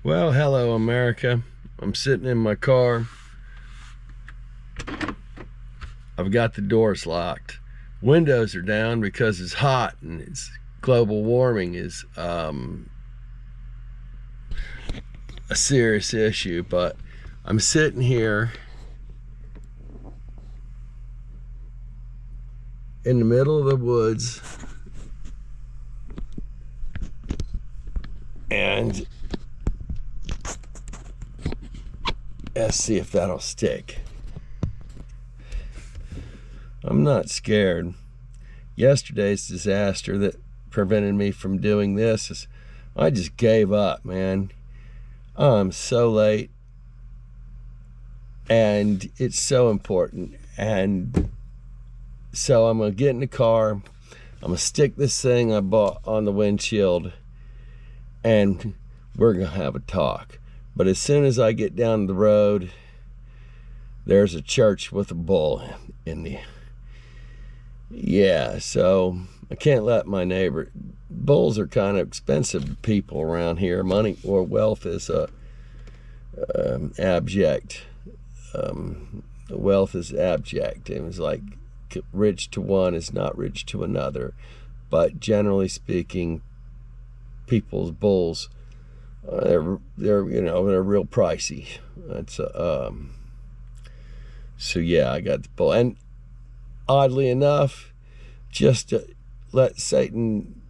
Well, hello, America. I'm sitting in my car. I've got the doors locked. Windows are down because it's hot and it's global warming is a serious issue. But I'm sitting here in the middle of the woods, and let's see if that'll stick. I'm not scared. Yesterday's disaster that prevented me from doing this is I just gave up, man. I'm so late, and it's so important. And so I'm gonna get in the car. I'm gonna stick this thing I bought on the windshield, and we're gonna have a talk. But as soon as I get down the road, there's a church with a bull in the so I can't let my neighbor. Bulls are kind of expensive people around here. Money or wealth is abject. Wealth is abject. It was like rich to one is not rich to another. But generally speaking, people's bulls, they're real pricey. That's so yeah, I got the bull. And oddly enough, just to let Satan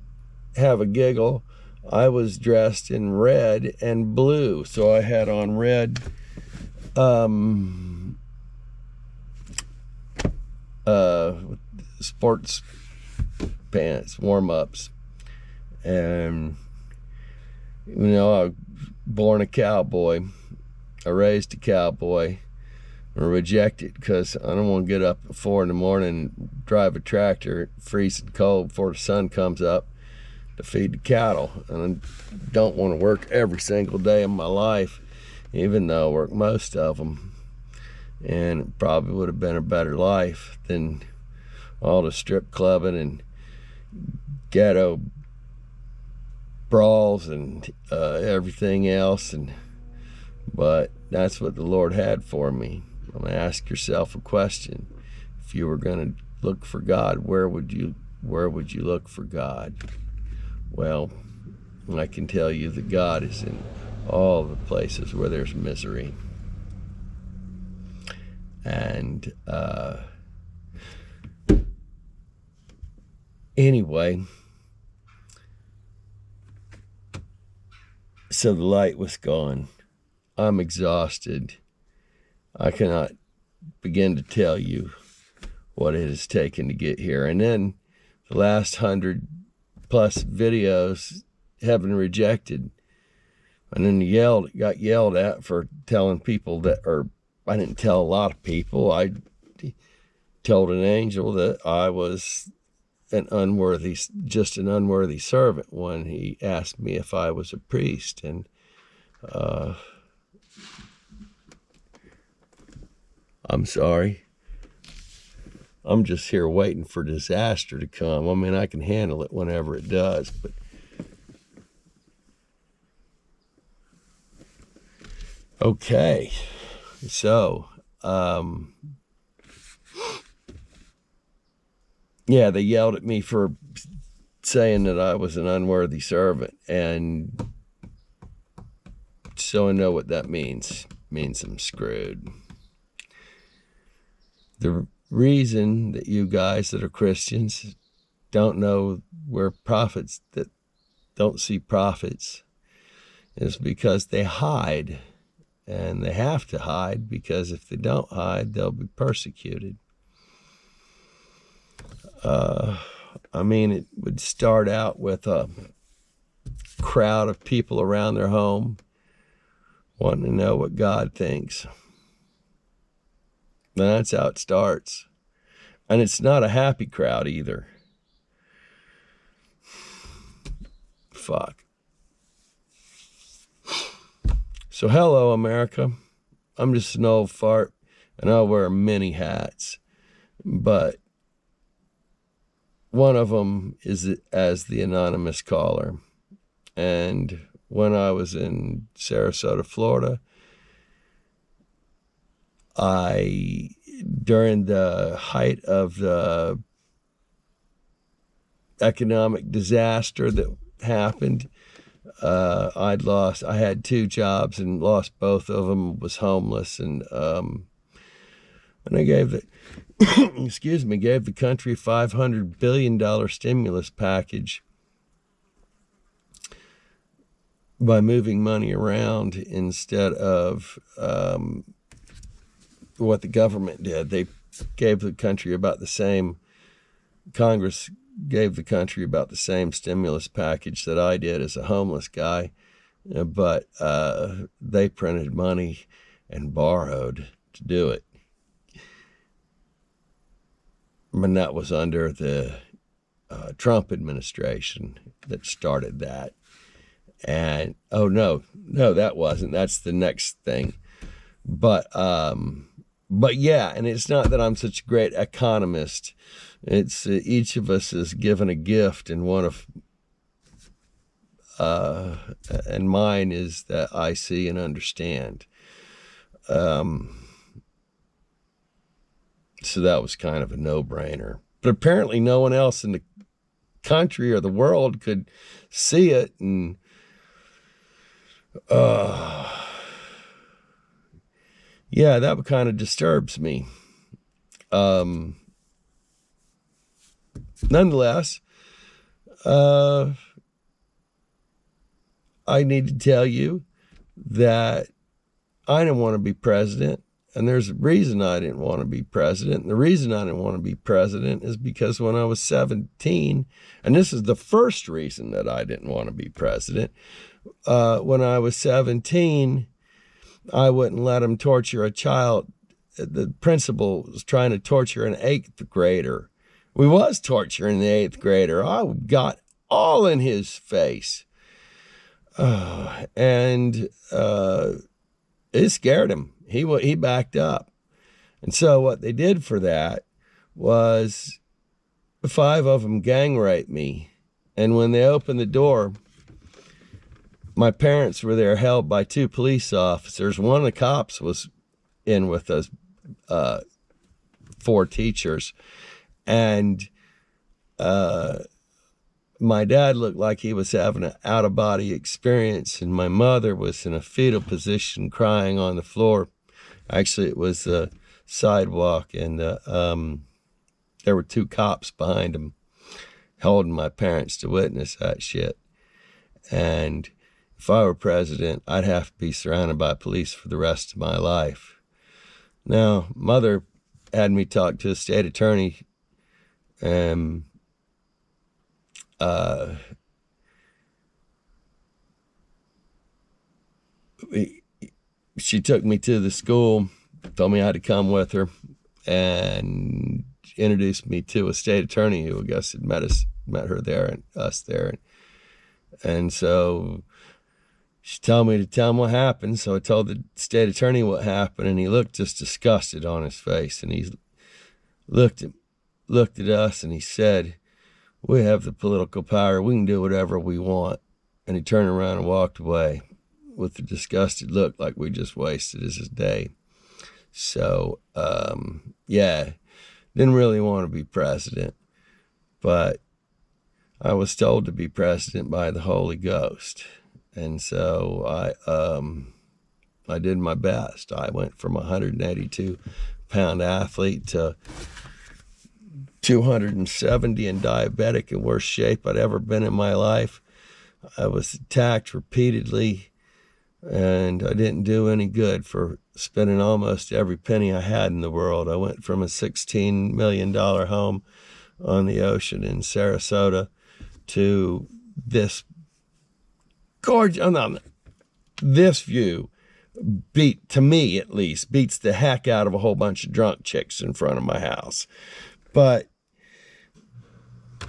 have a giggle, I was dressed in red and blue. So I had on red sports pants, warm-ups. And I was born a cowboy. I raised a cowboy. Rejected because I don't want to get up at 4 a.m. and drive a tractor freezing cold before the sun comes up to feed the cattle. And I don't want to work every single day of my life, even though I work most of them. And it probably would have been a better life than all the strip clubbing and ghetto brawls and everything else. But that's what the Lord had for me. I'm going to ask yourself a question. If you were going to look for God, where would you look for God? Well, I can tell you that God is in all the places where there's misery. And anyway, so the light was gone. I'm exhausted. I cannot begin to tell you what it has taken to get here. And then the last 100+ videos have been rejected. And then got yelled at for telling people that, or I didn't tell a lot of people. I told an angel that I was just an unworthy servant when he asked me if I was a priest. And I'm sorry. I'm just here waiting for disaster to come. I mean, I can handle it whenever it does, but okay. So, yeah, they yelled at me for saying that I was an unworthy servant, and so I know what that means. It means I'm screwed. The reason that you guys that are Christians don't know where prophets that don't see prophets is because they hide, and they have to hide because if they don't hide, they'll be persecuted. I mean, it would start out with a crowd of people around their home wanting to know what God thinks. And that's how it starts. And it's not a happy crowd either. Fuck. So hello, America. I'm just an old fart, and I wear many hats. But one of them is as the anonymous caller. And when I was in Sarasota, Florida. During the height of the economic disaster that happened, I had 2 jobs and lost both of them, was homeless, and I gave the, gave the country a $500 billion stimulus package by moving money around instead of what the government did. They gave the country about the same, Congress gave the country about the same stimulus package that I did as a homeless guy, but they printed money and borrowed to do it. And that was under the Trump administration that started that. And, no, that wasn't. That's the next thing. But yeah, and it's not that I'm such a great economist. It's each of us is given a gift, and and mine is that I see and understand. So that was kind of a no-brainer. But apparently no one else in the country or the world could see it, and yeah, that kind of disturbs me. Nonetheless, I need to tell you that I didn't want to be president, and there's a reason I didn't want to be president. And the reason I didn't want to be president is because when I was 17, and this is the first reason that I didn't want to be president, when I was 17, I wouldn't let him torture a child. The principal was trying to torture an 8th grader. We was torturing the 8th grader. I got all in his face. And it scared him. He backed up. And so what they did for that was 5 of them gang raped me. And when they opened the door, my parents were there held by 2 police officers. One of the cops was in with us, 4 teachers. And my dad looked like he was having an out-of-body experience, and my mother was in a fetal position crying on the floor. Actually, it was the sidewalk, and there were 2 cops behind him holding my parents to witness that shit. And if I were president, I'd have to be surrounded by police for the rest of my life. Now, Mother had me talk to a state attorney, and she took me to the school, told me I had to come with her, and introduced me to a state attorney who I guess had met her there and us there. And so she told me to tell him what happened. So I told the state attorney what happened, and he looked just disgusted on his face. And he looked at us and he said, "We have the political power. We can do whatever we want." And he turned around and walked away with a disgusted look, like we just wasted his day. So, yeah, didn't really want to be president, but I was told to be president by the Holy Ghost. And so I did my best. I went from a 182-pound athlete to 270 and diabetic, in worst shape I'd ever been in my life. I was attacked repeatedly, and I didn't do any good for spending almost every penny I had in the world. I went from a $16 million home on the ocean in Sarasota to this gorgeous, this view to me at least, beats the heck out of a whole bunch of drunk chicks in front of my house. But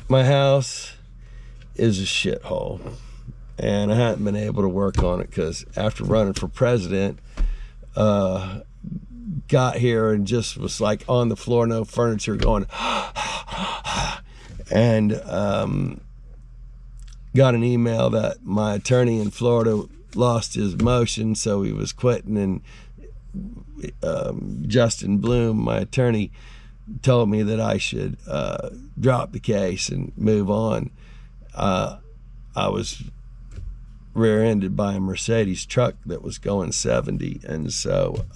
my house is a shithole, and I haven't been able to work on it because after running for president, got here and just was like on the floor, no furniture, going, and got an email that my attorney in Florida lost his motion, so he was quitting, and Justin Bloom, my attorney, told me that I should drop the case and move on. I was rear-ended by a Mercedes truck that was going 70, and so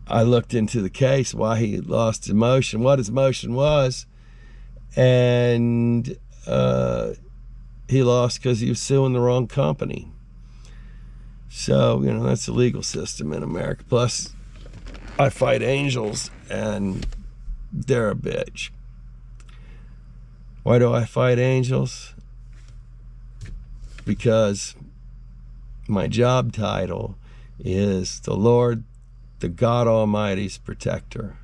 I looked into the case, why he lost his motion, what his motion was, and he lost because he was suing the wrong company. So, you know, that's the legal system in America. Plus, I fight angels, and they're a bitch. Why do I fight angels? Because my job title is the Lord, the God Almighty's protector.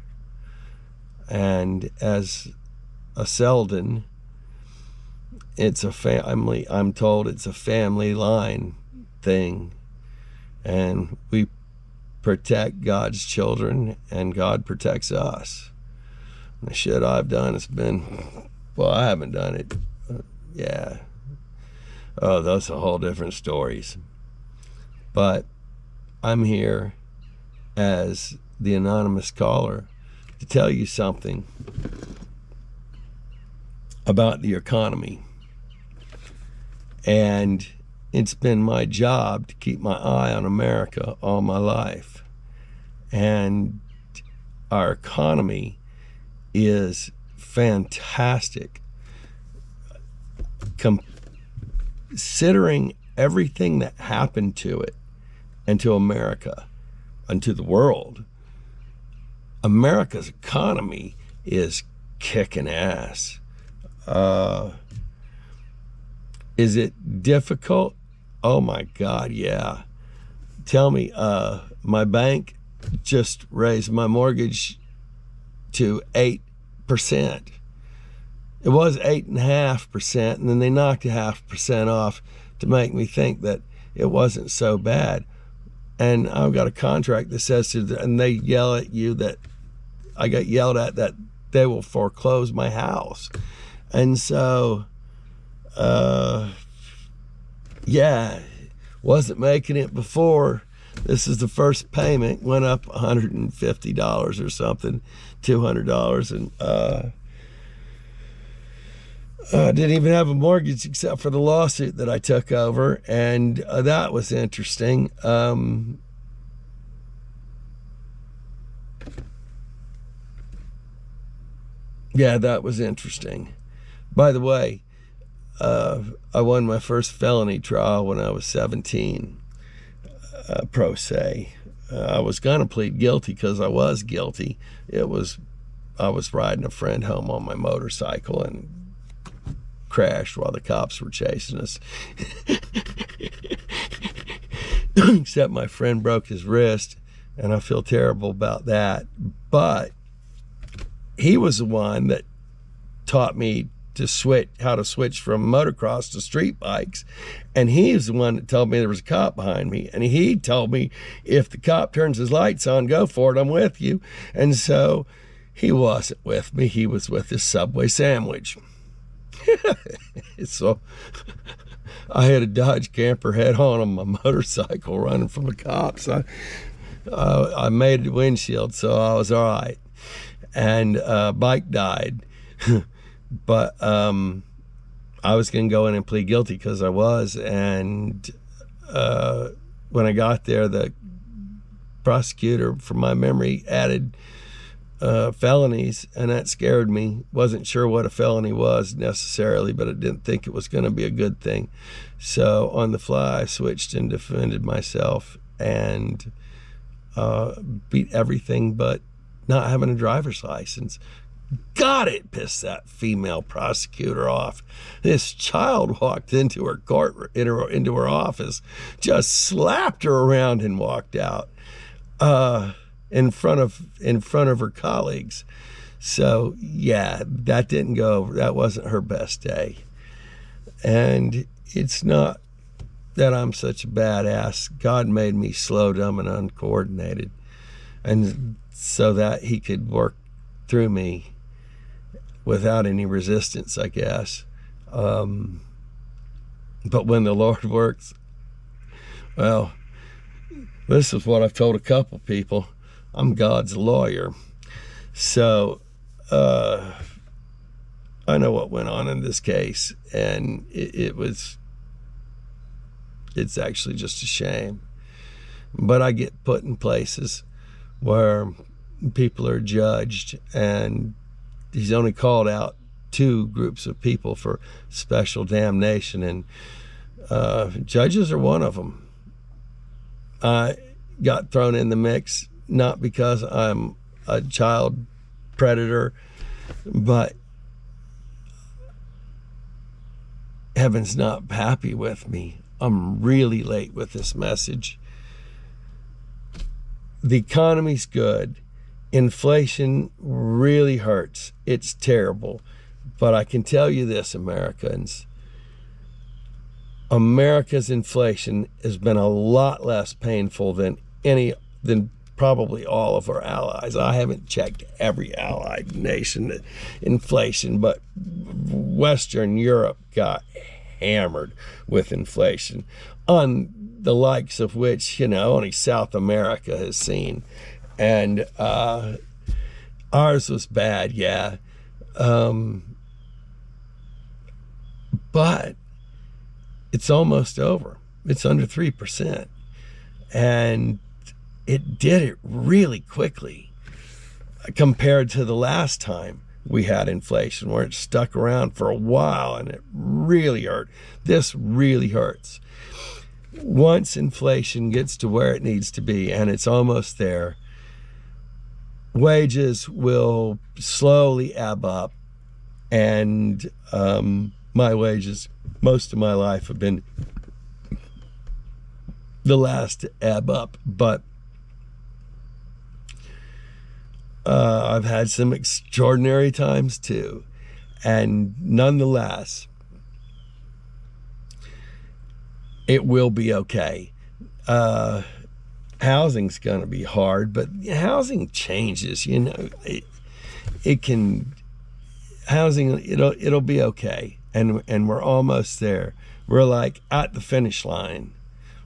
And as a Selden, it's a family, I'm told it's a family line thing. And we protect God's children, and God protects us. And the shit I've done has been, well, I haven't done it. Yeah. Oh, those are whole different stories. But I'm here as the anonymous caller to tell you something about the economy. And it's been my job to keep my eye on America all my life. And our economy is fantastic. Considering everything that happened to it and to America and to the world, America's economy is kicking ass. Is it difficult? Oh my God, yeah. Tell me, my bank just raised my mortgage to 8%. It was 8.5%, and then they knocked 0.5% off to make me think that it wasn't so bad. And I've got a contract that says, and they yell at you that I got yelled at that they will foreclose my house. And so, yeah, wasn't making it before. This is the first payment, went up $150 or something, $200, and didn't even have a mortgage except for the lawsuit that I took over, and that was interesting. Yeah, that was interesting. By the way, I won my first felony trial when I was 17, pro se. I was gonna plead guilty because I was guilty. I was riding a friend home on my motorcycle and crashed while the cops were chasing us. Except my friend broke his wrist, and I feel terrible about that. But he was the one that taught me how to switch from motocross to street bikes, and he's the one that told me there was a cop behind me, and he told me if the cop turns his lights on, go for it, I'm with you. And so he wasn't with me, he was with his Subway sandwich. So I had a Dodge Camper head on my motorcycle running from the cops. I made the windshield, so I was all right. And bike died. But I was going to go in and plead guilty because I was. And when I got there, the prosecutor, from my memory, added felonies, and that scared me. Wasn't sure what a felony was necessarily, but I didn't think it was going to be a good thing. So on the fly, I switched and defended myself and beat everything but not having a driver's license. God, it pissed that female prosecutor off. This child walked into her into her office, just slapped her around and walked out in front of her colleagues. So yeah, that didn't go over. That wasn't her best day. And it's not that I'm such a badass. God made me slow, dumb, and uncoordinated, and so that he could work through me. without any resistance, I guess. But when the Lord works, well, this is what I've told a couple people. I'm God's lawyer. So I know what went on in this case, and it's actually just a shame. But I get put in places where people are judged, and he's only called out 2 groups of people for special damnation, and judges are one of them. I got thrown in the mix not because I'm a child predator, but heaven's not happy with me. I'm really late with this message. The economy's good. Inflation really hurts. It's terrible. But I can tell you this, Americans, America's inflation has been a lot less painful than probably all of our allies. I haven't checked every allied nation inflation, but Western Europe got hammered with inflation, on the likes of which, only South America has seen. And ours was bad, yeah. But it's almost over. It's under 3%. And it did it really quickly compared to the last time we had inflation, where it stuck around for a while and it really hurt. This really hurts. Once inflation gets to where it needs to be, and it's almost there, wages will slowly ebb up. And my wages, most of my life, have been the last to ebb up. But I've had some extraordinary times too. And nonetheless, it will be okay. Housing's going to be hard, but housing changes, it'll be okay. And we're almost there. We're like at the finish line,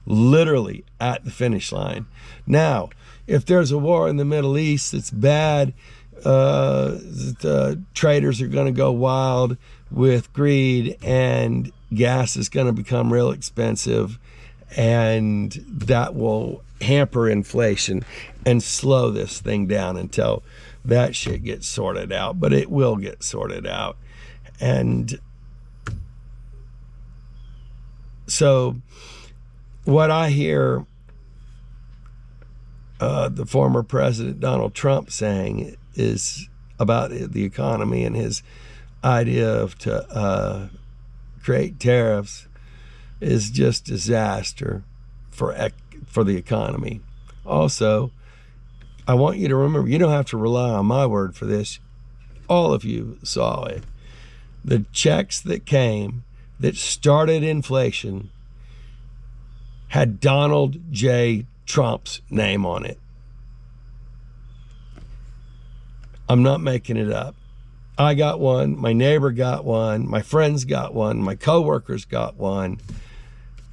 literally at the finish line. Now, if there's a war in the Middle East that's bad, the traders are going to go wild with greed, and gas is going to become real expensive, and that will hamper inflation and slow this thing down until that shit gets sorted out. But it will get sorted out. And so what I hear the former President Donald Trump saying is about the economy, and his idea to create tariffs is just disaster for the economy. Also, I want you to remember, you don't have to rely on my word for this. All of you saw it. The checks that came that started inflation had Donald J. Trump's name on it. I'm not making it up. I got one, my neighbor got one, my friends got one, my coworkers got one,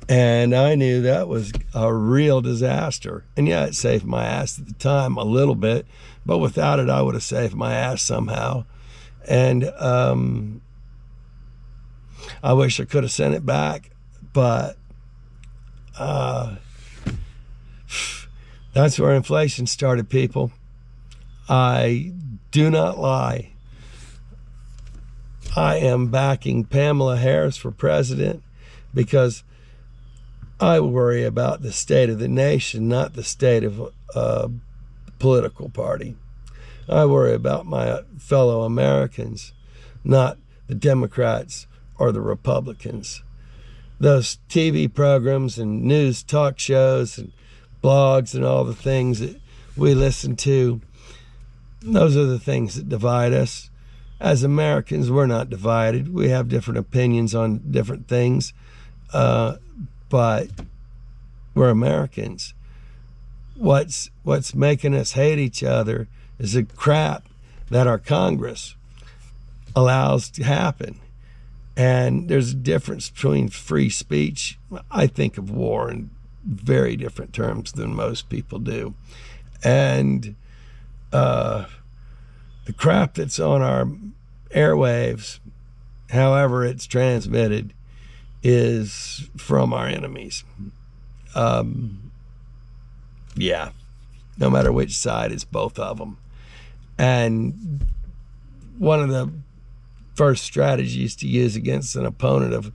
and I knew that was a real disaster. And yeah, it saved my ass at the time a little bit, but without it, I would have saved my ass somehow. And I wish I could have sent it back, but that's where inflation started, people. I do not lie. I am backing Pamela Harris for president because I worry about the state of the nation, not the state of a political party. I worry about my fellow Americans, not the Democrats or the Republicans. Those TV programs and news talk shows and blogs and all the things that we listen to, those are the things that divide us. As Americans, we're not divided. We have different opinions on different things, but we're Americans. What's making us hate each other is the crap that our Congress, allows to happen. And there's a difference between free speech. I think of war in very different terms than most people do. And the crap that's on our airwaves, however it's transmitted, is from our enemies. Yeah, no matter which side, it's both of them. And one of the first strategies to use against an opponent of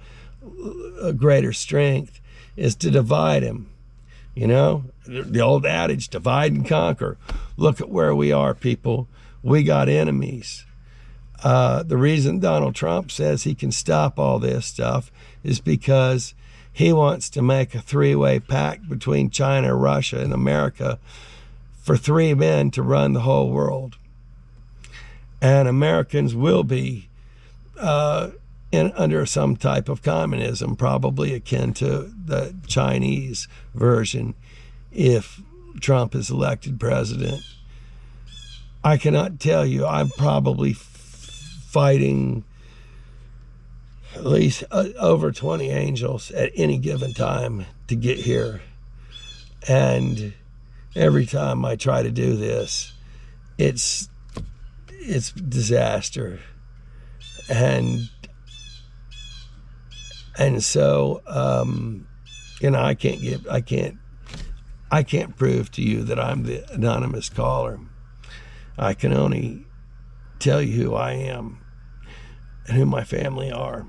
a greater strength is to divide him. You know, the old adage, divide and conquer. Look at where we are, people. We got enemies. The reason Donald Trump says he can stop all this stuff is because he wants to make a three-way pact between China, Russia, and America for three men to run the whole world. And Americans will be under some type of communism, probably akin to the Chinese version, if Trump is elected president. I cannot tell you, I'm probably fighting at least over 20 angels at any given time to get here. And every time I try to do this, it's disaster. And so I can't prove to you that I'm the anonymous caller. I can only tell you who I am and who my family are.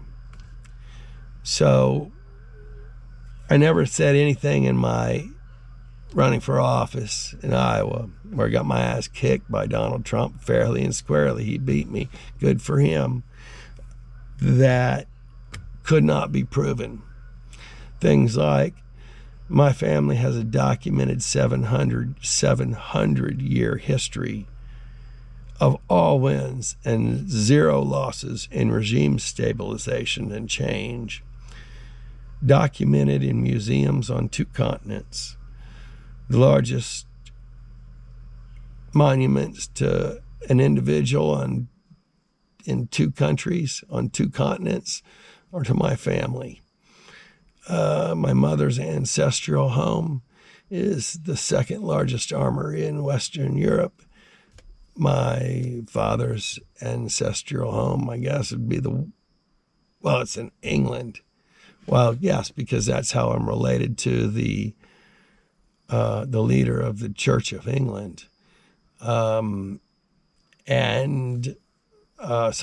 So I never said anything in my running for office in Iowa where I got my ass kicked by Donald Trump fairly and squarely. He beat me. Good for him. That could not be proven. Things like my family has a documented 700-year history of all wins and zero losses in regime stabilization and change, documented in museums on 2 continents. The largest monuments to an individual in 2 countries, on 2 continents, are to my family. My mother's ancestral home is the 2nd largest armory in Western Europe. My father's ancestral home, I guess, would be it's in England. Well, yes, because that's how I'm related to the leader of the Church of England. So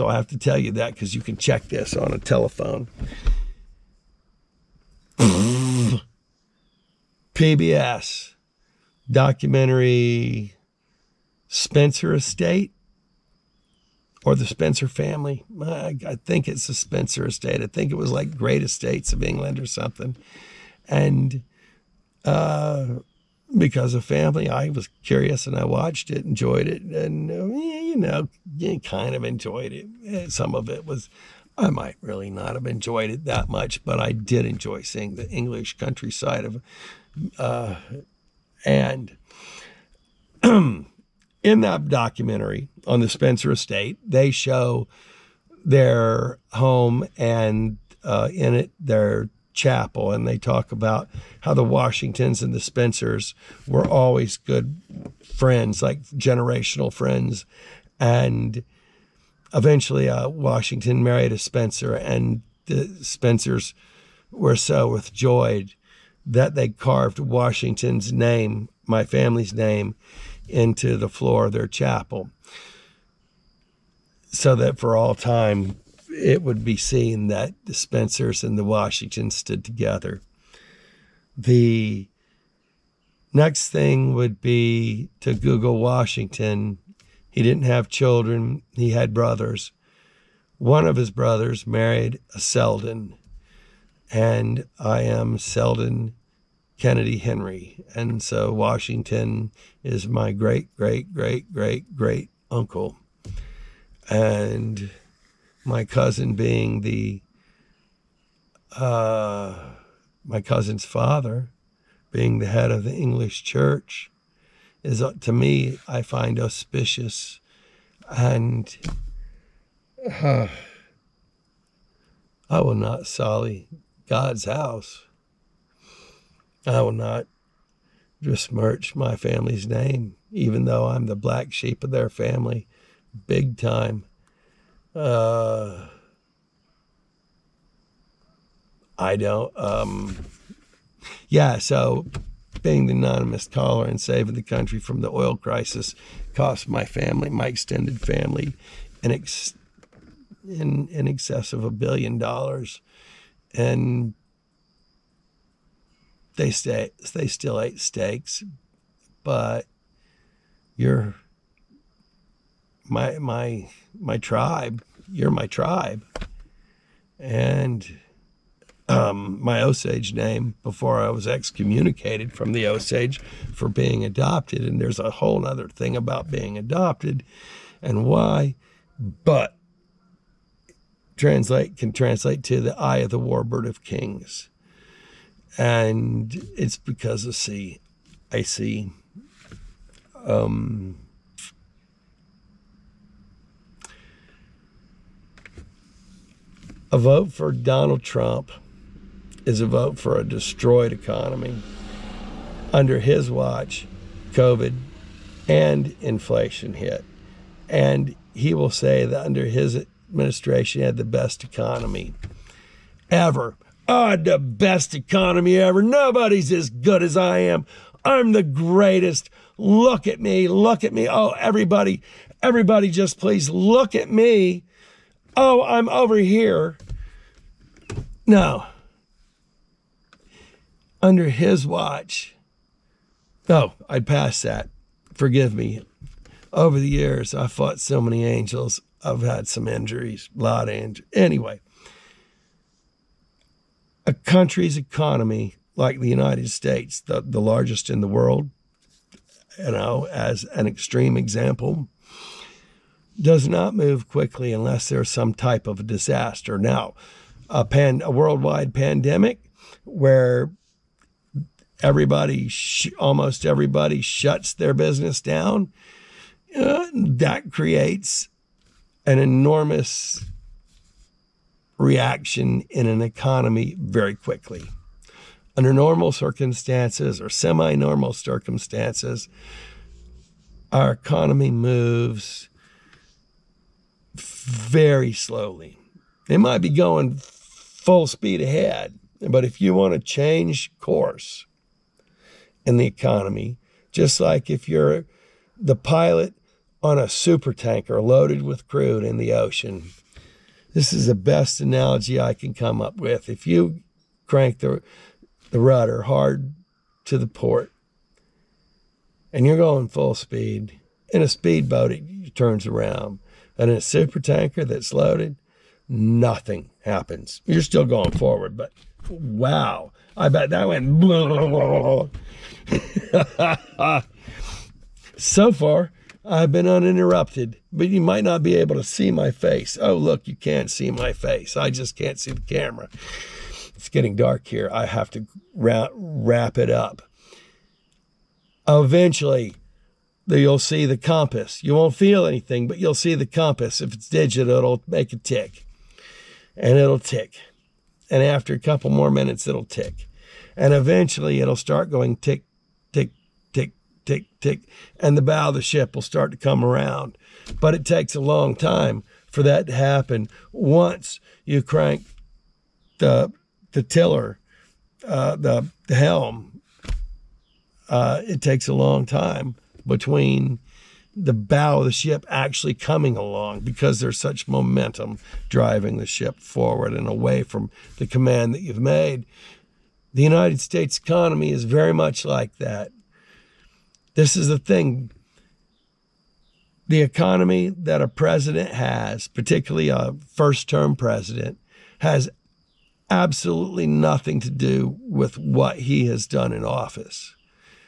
I have to tell you that because you can check this on a telephone. PBS documentary Spencer Estate or the Spencer family. I think it's the Spencer Estate. I think it was like Great Estates of England or something. And because of family, I was curious and I watched it, enjoyed it, and kind of enjoyed it. Some of it was, I might really not have enjoyed it that much, but I did enjoy seeing the English countryside of, and in that documentary on the Spencer Estate, they show their home and in it their chapel, and they talk about how the Washingtons and the Spencers were always good friends, like generational friends, and eventually Washington married a Spencer, and the Spencers were so overjoyed that they carved Washington's name, my family's name, into the floor of their chapel, so that for all time it would be seen that the Spencers and the Washingtons stood together. The next thing would be to Google Washington. He didn't have children. He had brothers. One of his brothers married a Selden, and I am Selden Kennedy Henry. And so Washington is my great, great, great, great, great uncle. And my cousin being my cousin's father, being the head of the English church, is, to me, I find auspicious. And I will not sully God's house. I will not besmirch my family's name, even though I'm the black sheep of their family, big time. I don't, so being the anonymous caller and saving the country from the oil crisis cost my family, my extended family, in excess of $1 billion. And they still ate steaks, but you're my tribe. You're my tribe. And my Osage name, before I was excommunicated from the Osage for being adopted, and there's a whole other thing about being adopted and why, but can translate to the eye of the warbird of kings. And it's because I see a vote for Donald Trump is a vote for a destroyed economy. Under his watch, COVID and inflation hit. And he will say that under his administration, he had the best economy ever. The best economy ever. Nobody's as good as I am. I'm the greatest. Look at me. Look at me. Oh, everybody just please look at me. Oh, I'm over here. No. Under his watch. Oh, I'd pass that. Forgive me. Over the years, I fought so many angels. I've had some injuries, a lot of injuries. Anyway, a country's economy like the United States, the largest in the world, as an extreme example, does not move quickly unless there's some type of a disaster. Now, a worldwide pandemic where almost everybody shuts their business down, that creates an enormous reaction in an economy very quickly. Under normal circumstances or semi-normal circumstances, our economy moves very slowly. It might be going full speed ahead, but if you want to change course in the economy, just like if you're the pilot on a super tanker loaded with crude in the ocean, this is the best analogy I can come up with. If you crank the rudder hard to the port and you're going full speed, in a speedboat it turns around. And in a super tanker that's loaded, nothing happens. You're still going forward, but wow, I bet that went so far. I've been uninterrupted, but you might not be able to see my face. Oh, look, you can't see my face. I just can't see the camera. It's getting dark here. I have to wrap it up. Eventually, you'll see the compass. You won't feel anything, but you'll see the compass. If it's digital, it'll make a tick. And it'll tick. And after a couple more minutes, it'll tick. And eventually, it'll start going tick, tick, tick, tick, tick, and the bow of the ship will start to come around. But it takes a long time for that to happen. Once you crank the tiller, the helm, it takes a long time between the bow of the ship actually coming along because there's such momentum driving the ship forward and away from the command that you've made. The United States economy is very much like that. This is the thing. The economy that a president has, particularly a first-term president, has absolutely nothing to do with what he has done in office.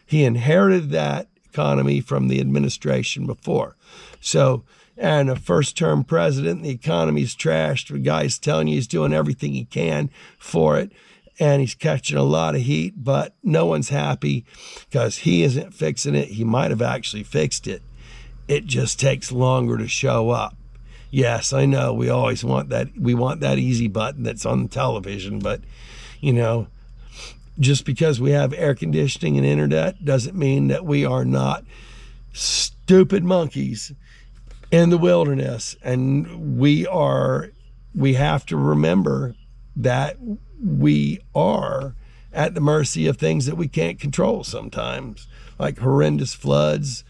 He inherited that economy from the administration before. So, and a first-term president, the economy's trashed. The guy's telling you he's doing everything he can for it, and he's catching a lot of heat, but no one's happy because he isn't fixing it. He might have actually fixed it. It just takes longer to show up. Yes, I know we always want that. We want that easy button that's on the television, but you know, just because we have air conditioning and internet doesn't mean that we are not stupid monkeys in the wilderness. And we have to remember that we are at the mercy of things that we can't control sometimes, like horrendous floods,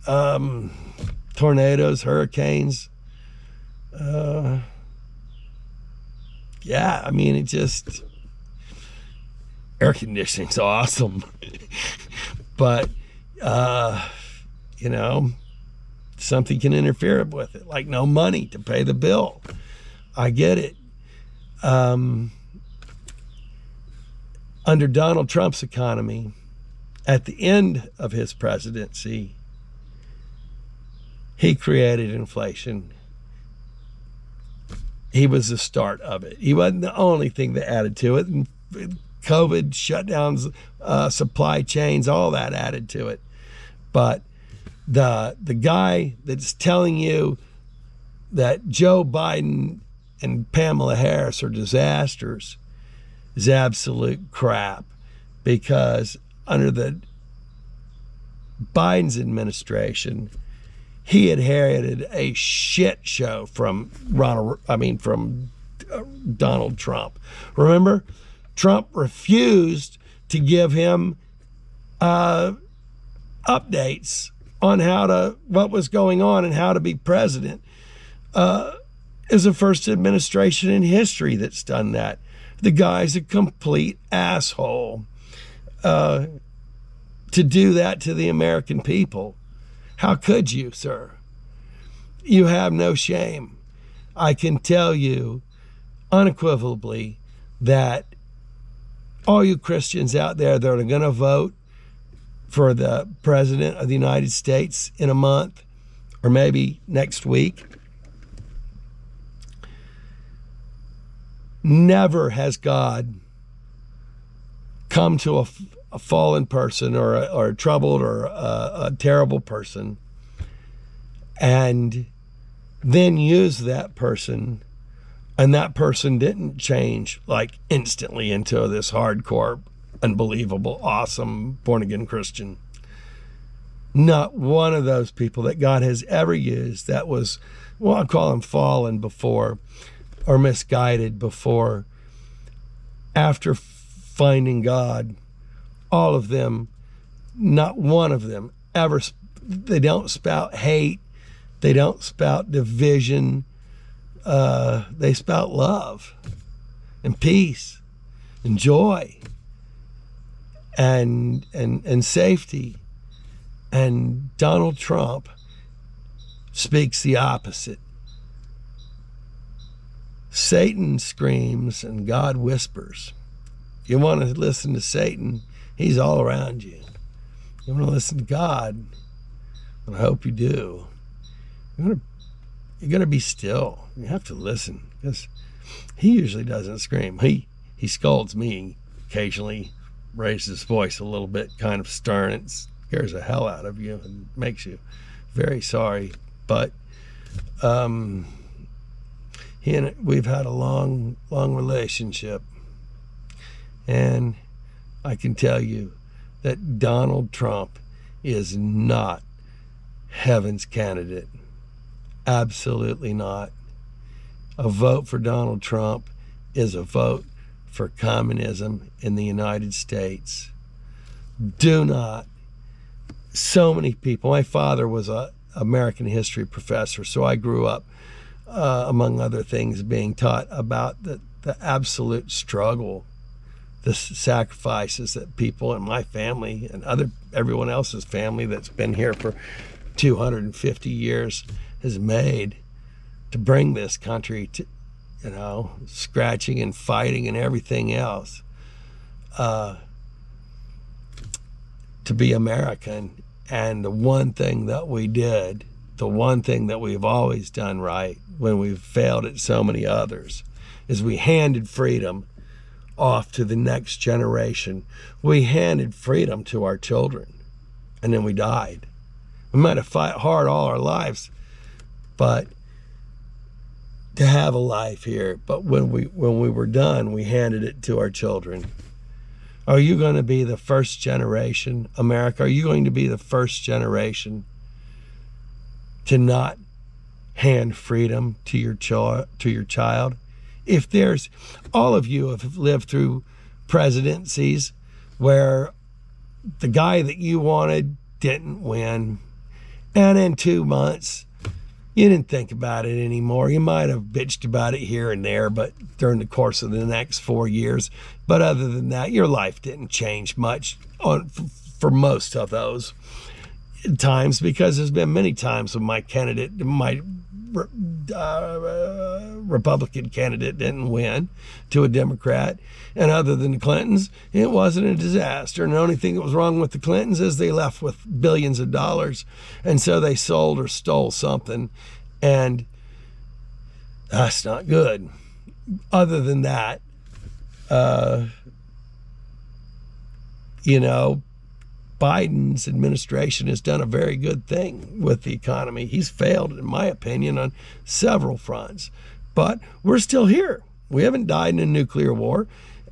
tornadoes, hurricanes. Yeah, I mean, it just, air conditioning's awesome. But, you know, something can interfere with it, like no money to pay the bill. I get it. Under Donald Trump's economy, at the end of his presidency, he created inflation. He was the start of it. He wasn't the only thing that added to it. And COVID, shutdowns, supply chains, all that added to it. But the guy that's telling you that Joe Biden and Kamala Harris are disasters is absolute crap, because under the Biden's administration, he inherited a shit show from Donald Trump. Remember, Trump refused to give him updates on what was going on and how to be president. Is the first administration in history that's done that. The guy's a complete asshole. To do that to the American people. How could you, sir? You have no shame. I can tell you unequivocally that all you Christians out there that are going to vote for the President of the United States in a month or maybe next week, never has God come to a fallen person or a troubled or a terrible person and then use that person, and that person didn't change like instantly into this hardcore, unbelievable, awesome, born-again Christian. Not one of those people that God has ever used that was, well, I'll call them fallen before or misguided before, after finding God, all of them, not one of them ever, they don't spout hate, they don't spout division, they spout love and peace and joy and safety. And Donald Trump speaks the opposite. Satan screams and God whispers. You want to listen to Satan, he's all around you. You want to listen to God, and I hope you do. You're going to be still. You have to listen, because he usually doesn't scream. He scolds me occasionally, raises his voice a little bit, kind of stern. It scares the hell out of you and makes you very sorry. But we've had a long relationship, and I can tell you that Donald Trump is not heaven's candidate. Absolutely not. A vote for Donald Trump is a vote for communism in the United States. Do not. So many people. My father was an American history professor, so I grew up, among other things, being taught about the absolute struggle, the sacrifices that people in my family and everyone else's family that's been here for 250 years has made to bring this country to, scratching and fighting and everything else, to be American. And the one thing that we did, the one thing that we've always done right when we've failed at so many others, is we handed freedom off to the next generation. We handed freedom to our children, and then we died. We might have fought hard all our lives, but to have a life here. But when we were done, we handed it to our children. Are you going to be the first generation, America? Are you going to be the first generation to not hand freedom to your child? If there's, all of you have lived through presidencies where the guy that you wanted didn't win, and in 2 months you didn't think about it anymore. You might have bitched about it here and there, but during the course of the next 4 years. But other than that, your life didn't change much for most of those times, because there's been many times when my Republican candidate didn't win to a Democrat. And other than the Clintons, it wasn't a disaster. And the only thing that was wrong with the Clintons is they left with billions of dollars. And so they sold or stole something. And that's not good. Other than that, Biden's administration has done a very good thing with the economy. He's failed, in my opinion, on several fronts. But we're still here. We haven't died in a nuclear war,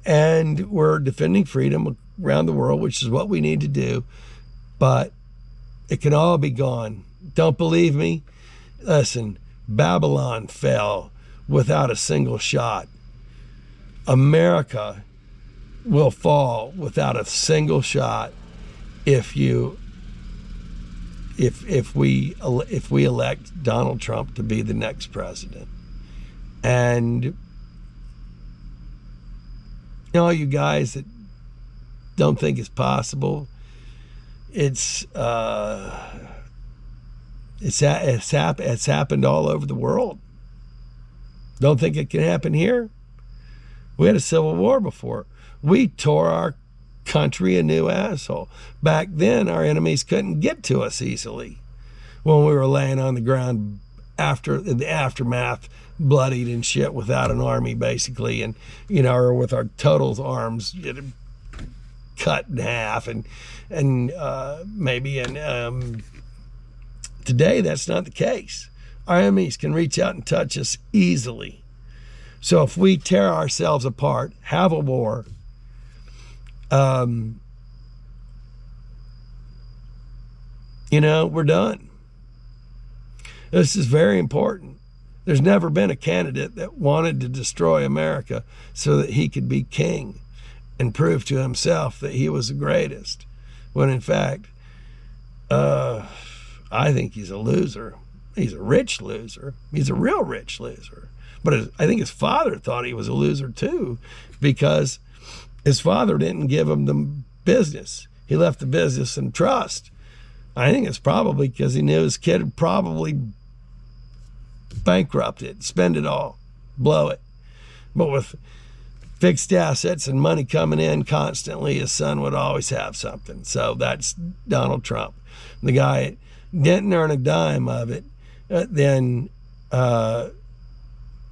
and we're defending freedom around the world, which is what we need to do. But it can all be gone. Don't believe me? Listen, Babylon fell without a single shot. America will fall without a single shot if we elect Donald Trump to be the next president. And all you guys that don't think it's possible, it's happened all over the world. Don't think it can happen here? We had a civil war before. We tore our country a new asshole. Back then, our enemies couldn't get to us easily when we were laying on the ground in the aftermath, bloodied and shit, without an army, basically, and or with our total arms cut in half, and today that's not the case. Our enemies can reach out and touch us easily. So if we tear ourselves apart, have a war, we're done. This is very important. There's never been a candidate that wanted to destroy America so that he could be king and prove to himself that he was the greatest, when in fact, I think he's a loser. He's a rich loser. He's a real rich loser. But I think his father thought he was a loser too, because his father didn't give him the business. He left the business in trust. I think it's probably because he knew his kid would probably bankrupt it, spend it all, blow it. But with fixed assets and money coming in constantly, his son would always have something. So that's Donald Trump. The guy didn't earn a dime of it, then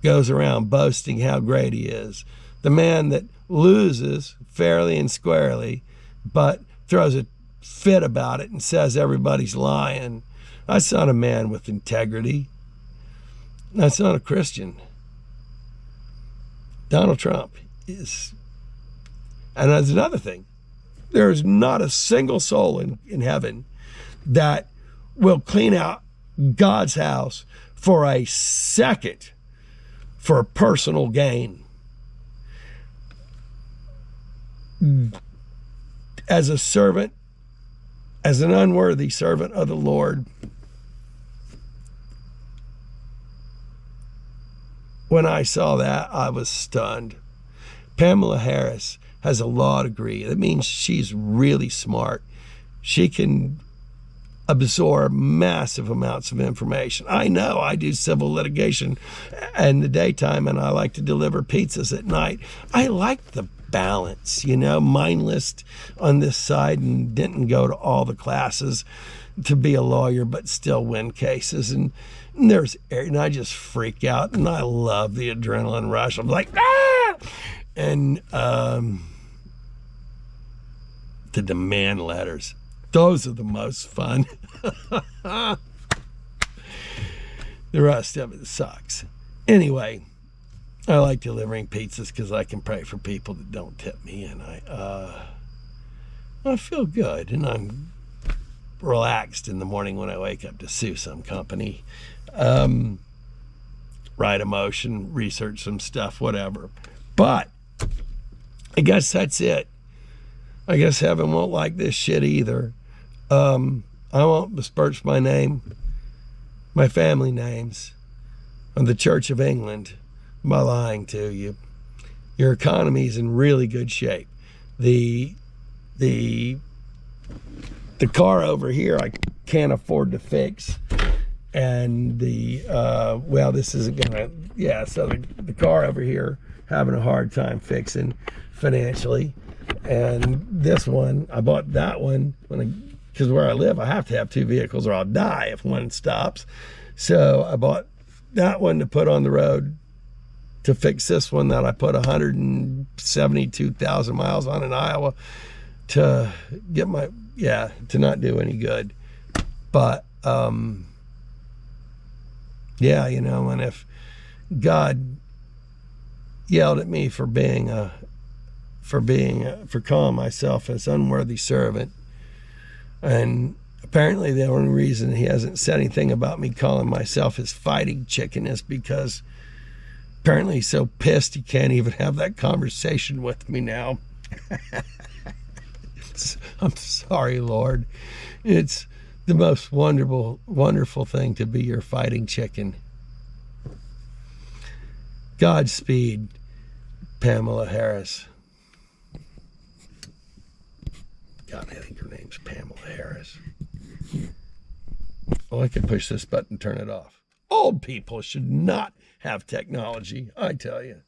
goes around boasting how great he is. The man that loses fairly and squarely, but throws a fit about it and says everybody's lying. That's not a man with integrity. That's not a Christian. Donald Trump is. And that's another thing. There's not a single soul in heaven that will clean out God's house for a second for personal gain. As a servant, as an unworthy servant of the Lord, when I saw that, I was stunned. Pamela Harris has a law degree. That means she's really smart. She can absorb massive amounts of information. I know I do civil litigation in the daytime, and I like to deliver pizzas at night. I like the balance, mindless on this side, and didn't go to all the classes to be a lawyer, but still win cases. And I just freak out, and I love the adrenaline rush. I'm like, ah! And the demand letters, those are the most fun. The rest of it sucks. Anyway, I like delivering pizzas because I can pray for people that don't tip me, and I feel good, and I'm relaxed in the morning when I wake up to sue some company, write a motion, research some stuff, whatever. But I guess that's it. I guess heaven won't like this shit either. I won't besmirch my name, my family names, on the Church of England by lying to you. Your economy is in really good shape. The car over here I can't afford to fix, and this isn't gonna, so the car over here having a hard time fixing financially, and this one, I bought that one because where I live I have to have two vehicles or I'll die if one stops, so I bought that one to put on the road to fix this one that I put 172,000 miles on in Iowa to get to not do any good. But and if God yelled at me for calling myself as unworthy servant, and apparently the only reason he hasn't said anything about me calling myself his fighting chicken is because apparently he's so pissed he can't even have that conversation with me now. I'm sorry, Lord. It's the most wonderful thing to be your fighting chicken. Godspeed, Pamela Harris. God, I think her name's Pamela Harris. Well, I could push this button and turn it off. Old people should not have technology, I tell you.